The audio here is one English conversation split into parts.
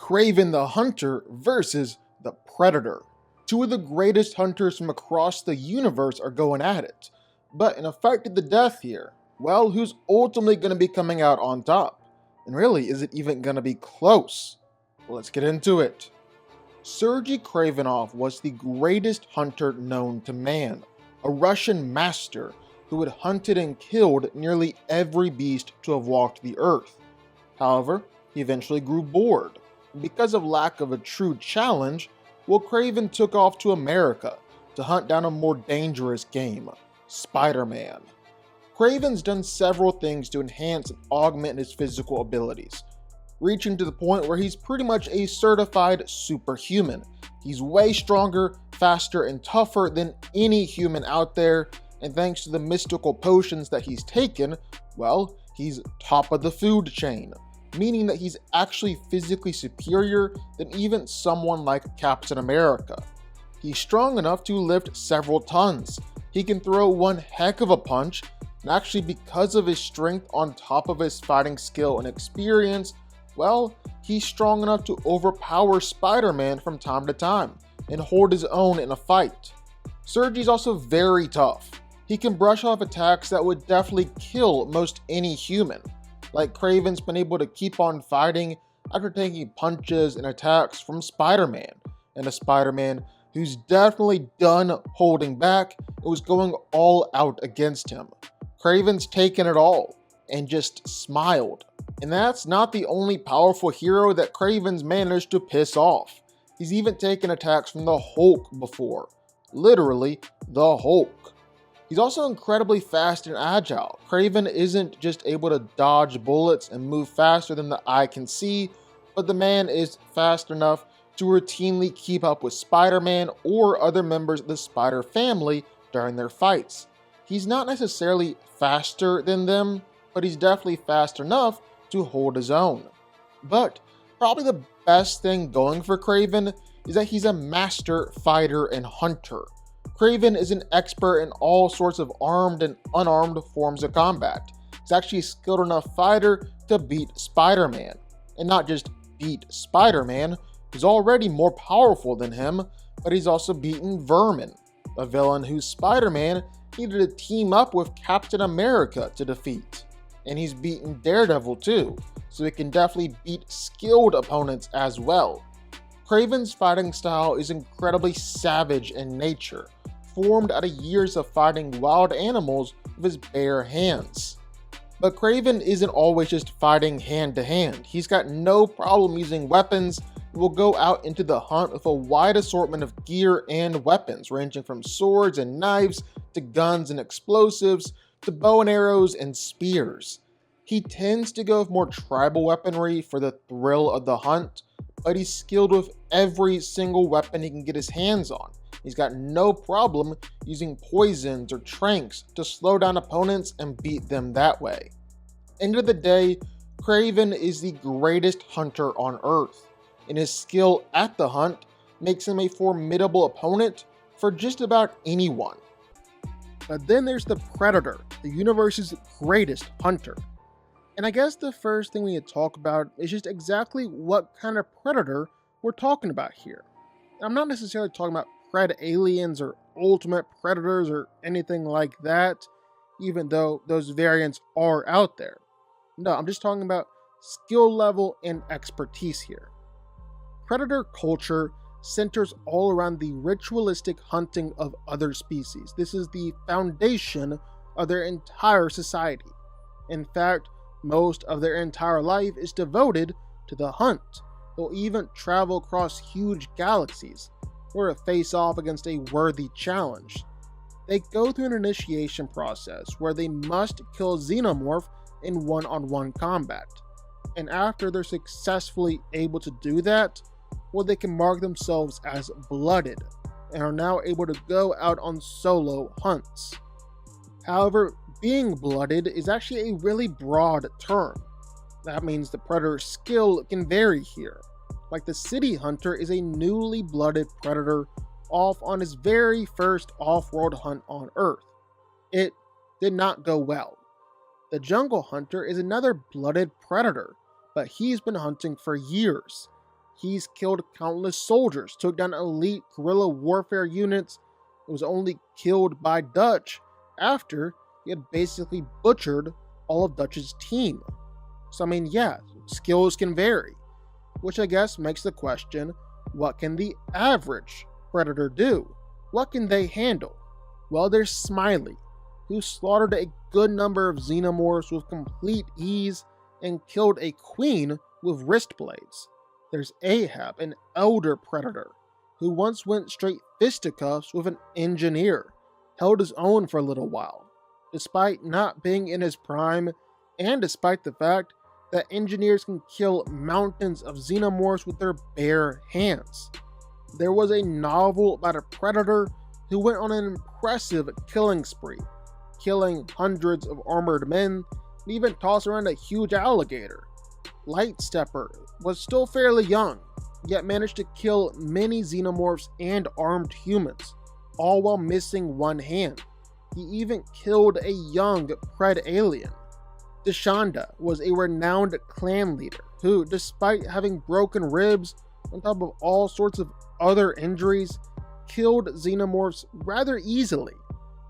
Kraven the Hunter versus the Predator. Two of the greatest hunters from across the universe are going at it. But in a fight to the death here, well, who's ultimately going to be coming out on top? And really, is it even going to be close? Well, let's get into it. Sergei Kravenov was the greatest hunter known to man, a Russian master who had hunted and killed nearly every beast to have walked the earth. However, he eventually grew bored. Because of lack of a true challenge, Kraven took off to America to hunt down a more dangerous game, Spider-Man. Kraven's done several things to enhance and augment his physical abilities, reaching to the point where he's pretty much a certified superhuman. He's way stronger, faster, and tougher than any human out there, and thanks to the mystical potions that he's taken, well, he's top of the food chain, meaning that he's actually physically superior than even someone like Captain America. He's strong enough to lift several tons. He can throw one heck of a punch, and actually because of his strength on top of his fighting skill and experience, well, he's strong enough to overpower Spider-Man from time to time and hold his own in a fight. Sergei's also very tough. He can brush off attacks that would definitely kill most any human. Like Kraven's been able to keep on fighting after taking punches and attacks from Spider-Man, and a Spider-Man who's definitely done holding back and was going all out against him. Kraven's taken it all and just smiled. And that's not the only powerful hero that Kraven's managed to piss off. He's even taken attacks from the Hulk before. Literally, the Hulk. He's also incredibly fast and agile. Kraven isn't just able to dodge bullets and move faster than the eye can see, but the man is fast enough to routinely keep up with Spider-Man or other members of the Spider family during their fights. He's not necessarily faster than them, but he's definitely fast enough to hold his own. But probably the best thing going for Kraven is that he's a master fighter and hunter. Kraven is an expert in all sorts of armed and unarmed forms of combat. He's actually a skilled enough fighter to beat Spider-Man. And not just beat Spider-Man, who's already more powerful than him, but he's also beaten Vermin, a villain who Spider-Man needed to team up with Captain America to defeat. And he's beaten Daredevil too, so he can definitely beat skilled opponents as well. Kraven's fighting style is incredibly savage in nature, formed out of years of fighting wild animals with his bare hands. But Kraven isn't always just fighting hand to hand. He's got no problem using weapons and will go out into the hunt with a wide assortment of gear and weapons, ranging from swords and knives to guns and explosives to bow and arrows and spears. He tends to go with more tribal weaponry for the thrill of the hunt, but he's skilled with every single weapon he can get his hands on. He's got no problem using poisons or tranks to slow down opponents and beat them that way. End of the day, Kraven is the greatest hunter on Earth, and his skill at the hunt makes him a formidable opponent for just about anyone. But then there's the Predator, the universe's greatest hunter. And I guess the first thing we need to talk about is just exactly what kind of predator we're talking about here. I'm not necessarily talking about pred aliens or ultimate predators or anything like that, even though those variants are out there. No, I'm just talking about skill level and expertise here. Predator culture centers all around the ritualistic hunting of other species. This is the foundation of their entire society. In fact, most of their entire life is devoted to the hunt. They'll even travel across huge galaxies or to face off against a worthy challenge. They go through an initiation process where they must kill a xenomorph in one-on-one combat. And after they're successfully able to do that, well, they can mark themselves as blooded and are now able to go out on solo hunts. However, being blooded is actually a really broad term. That means the predator's skill can vary here. Like the city hunter is a newly blooded predator off on his very first off-world hunt on Earth. It did not go well. The jungle hunter is another blooded predator, but he's been hunting for years. He's killed countless soldiers, took down elite guerrilla warfare units, and was only killed by Dutch after he had basically butchered all of Dutch's team. So I mean, yeah, skills can vary, which I guess makes the question, what can the average Predator do? What can they handle? Well, there's Smiley, who slaughtered a good number of xenomorphs with complete ease and killed a queen with wrist blades. There's Ahab, an elder Predator, who once went straight fisticuffs with an engineer, held his own for a little while, despite not being in his prime, and despite the fact that engineers can kill mountains of xenomorphs with their bare hands. There was a novel about a Predator who went on an impressive killing spree, killing hundreds of armored men, and even tossed around a huge alligator. Lightstepper was still fairly young, yet managed to kill many xenomorphs and armed humans, all while missing one hand. He even killed a young Pred alien. Deshanda was a renowned clan leader who, despite having broken ribs on top of all sorts of other injuries, killed xenomorphs rather easily,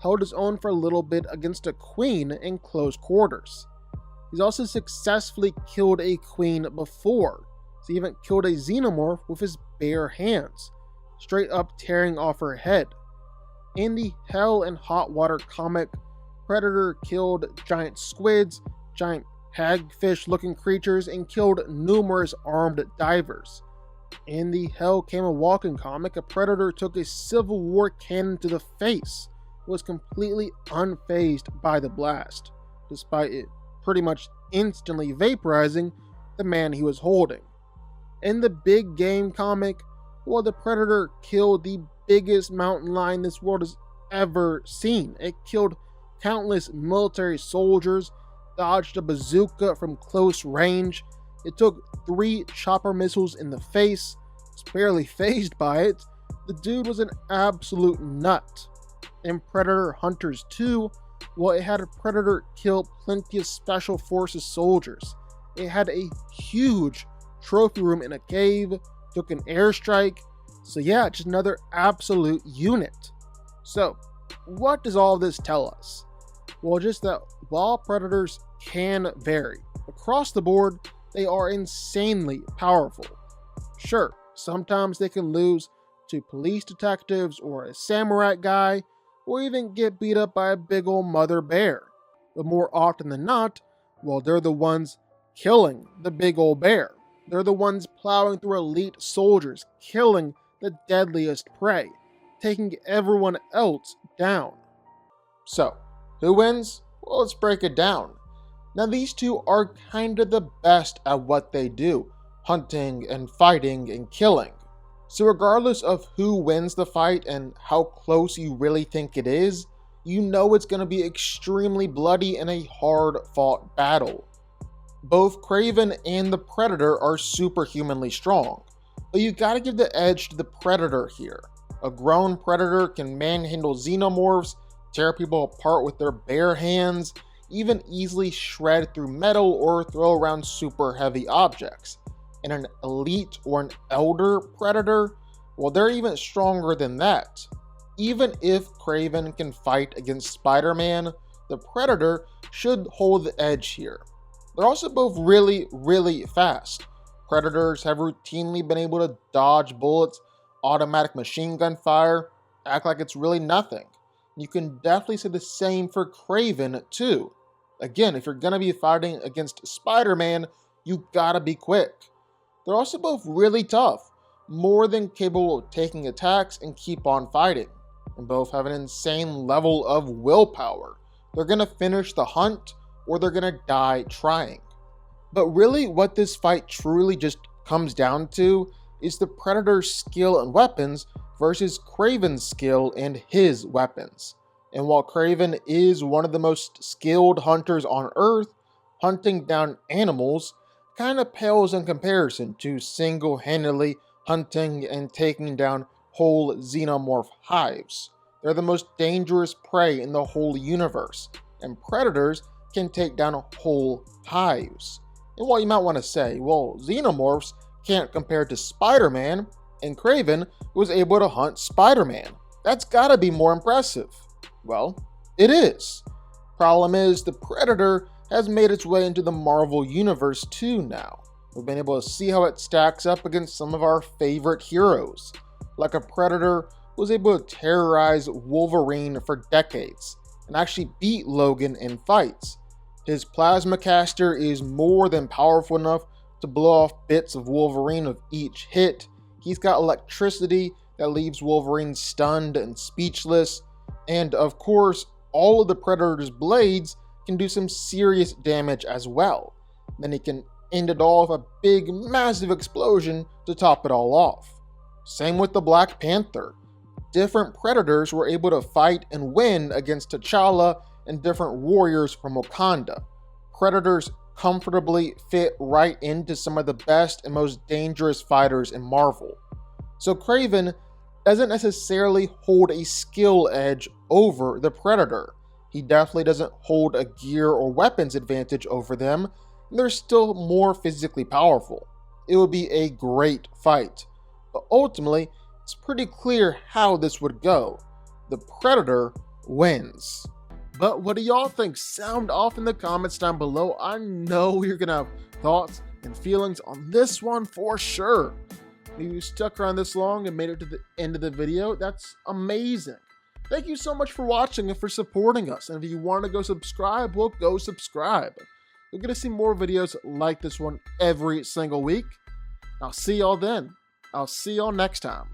held his own for a little bit against a queen in close quarters. He's also successfully killed a queen before. He even killed a xenomorph with his bare hands, straight up tearing off her head. In the Hell and Hot Water comic, Predator killed giant squids, giant hagfish-looking creatures, and killed numerous armed divers. In the Hell Came a Walking comic, a Predator took a Civil War cannon to the face, was completely unfazed by the blast, despite it pretty much instantly vaporizing the man he was holding. In the Big Game comic, well, the Predator killed the biggest mountain lion this world has ever seen. It killed countless military soldiers, dodged a bazooka from close range. It took 3 chopper missiles in the face, was barely fazed by it. The dude was an absolute nut. In Predator Hunters 2, well, it had a Predator kill plenty of Special Forces soldiers. It had a huge trophy room in a cave, took an airstrike. So yeah, just another absolute unit. So, what does all this tell us? Well, just that while Predators can vary, across the board, they are insanely powerful. Sure, sometimes they can lose to police detectives or a samurai guy, or even get beat up by a big old mother bear. But more often than not, well, they're the ones killing the big old bear. They're the ones plowing through elite soldiers, killing the deadliest prey, taking everyone else down. So, who wins? Well, let's break it down. Now, these two are kind of the best at what they do, hunting and fighting and killing. So regardless of who wins the fight and how close you really think it is, you know it's going to be extremely bloody and a hard-fought battle. Both Kraven and the Predator are superhumanly strong, but you gotta give the edge to the Predator here. A grown Predator can manhandle xenomorphs, tear people apart with their bare hands, even easily shred through metal or throw around super heavy objects. And an elite or an elder Predator, well, they're even stronger than that. Even if Kraven can fight against Spider-Man, the Predator should hold the edge here. They're also both really, really fast. Predators have routinely been able to dodge bullets, automatic machine gun fire, act like it's really nothing. You can definitely say the same for Kraven too. Again, if you're gonna be fighting against Spider-Man, you gotta be quick. They're also both really tough, more than capable of taking attacks and keep on fighting, and both have an insane level of willpower. They're gonna finish the hunt, or they're gonna die trying. But really what this fight truly just comes down to is the Predator's skill and weapons versus Kraven's skill and his weapons. And while Kraven is one of the most skilled hunters on Earth, hunting down animals kind of pales in comparison to single-handedly hunting and taking down whole xenomorph hives. They're the most dangerous prey in the whole universe, and predators can take down whole hives. And while you might want to say, well, xenomorphs can't compare to Spider-Man, and Kraven was able to hunt Spider-Man. That's gotta be more impressive. Well, it is. Problem is, the Predator has made its way into the Marvel Universe too now. We've been able to see how it stacks up against some of our favorite heroes. Like a Predator was able to terrorize Wolverine for decades and actually beat Logan in fights. His plasma caster is more than powerful enough to blow off bits of Wolverine with each hit. He's got electricity that leaves Wolverine stunned and speechless. And of course, all of the Predator's blades can do some serious damage as well. Then he can end it all with a big, massive explosion to top it all off. Same with the Black Panther. Different Predators were able to fight and win against T'Challa and different warriors from Wakanda. Predators comfortably fit right into some of the best and most dangerous fighters in Marvel. So Kraven doesn't necessarily hold a skill edge over the Predator. He definitely doesn't hold a gear or weapons advantage over them, and they're still more physically powerful. It would be a great fight, but ultimately, it's pretty clear how this would go. The Predator wins. But what do y'all think? Sound off in the comments down below. I know you're gonna have thoughts and feelings on this one for sure. If you stuck around this long and made it to the end of the video, that's amazing. Thank you so much for watching and for supporting us. And if you want to go subscribe, well, go subscribe. You're gonna see more videos like this one every single week. I'll see y'all then. I'll see y'all next time.